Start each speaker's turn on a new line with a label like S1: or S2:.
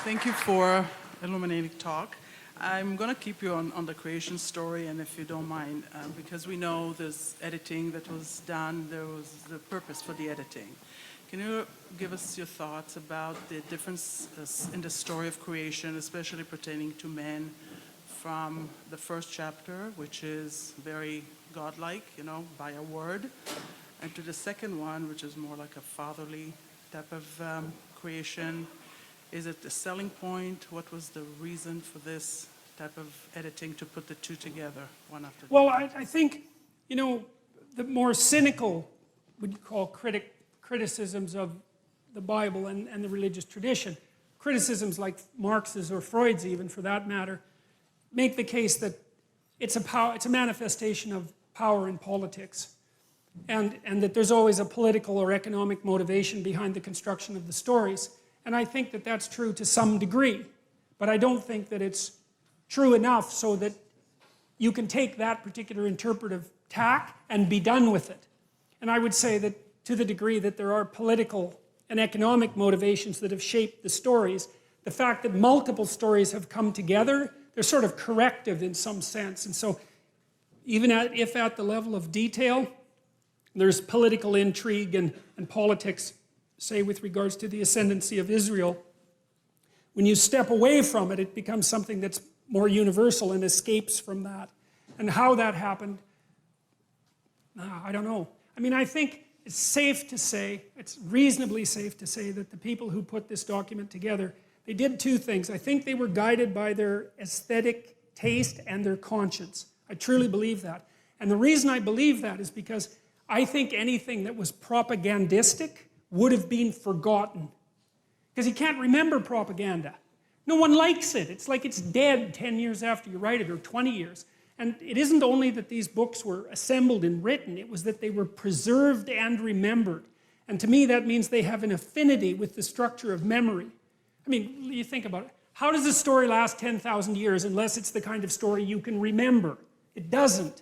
S1: Thank you for illuminating talk. I'm going to keep you on the creation story, and if you don't mind, because we know there's editing that was done, there was the purpose for the editing. Can you give us your thoughts about the difference in the story of creation, especially pertaining to men, from the first chapter, which is very godlike, by a word, and to the second one, which is more like a fatherly type of creation? Is it the selling point? What was the reason for this type of editing to put the two together, one after the
S2: Well,
S1: other?
S2: I think, the more cynical, what you call criticisms of the Bible and the religious tradition, criticisms like Marx's or Freud's even for that matter, make the case that it's a manifestation of power in politics. And that there's always a political or economic motivation behind the construction of the stories. And I think that that's true to some degree. But I don't think that it's true enough so that you can take that particular interpretive tack and be done with it. And I would say that to the degree that there are political and economic motivations that have shaped the stories, the fact that multiple stories have come together, they're sort of corrective in some sense. And so even if at the level of detail, there's political intrigue and politics, say with regards to the ascendancy of Israel, when you step away from it, it becomes something that's more universal and escapes from that. And how that happened, I don't know. I mean, I think it's safe to say, it's reasonably safe to say that the people who put this document together, they did two things. I think they were guided by their aesthetic taste and their conscience. I truly believe that. And the reason I believe that is because I think anything that was propagandistic would have been forgotten. Because you can't remember propaganda. No one likes it. It's like it's dead 10 years after you write it, or 20 years. And it isn't only that these books were assembled and written, it was that they were preserved and remembered. And to me that means they have an affinity with the structure of memory. I mean, you think about it. How does a story last 10,000 years unless it's the kind of story you can remember? It doesn't.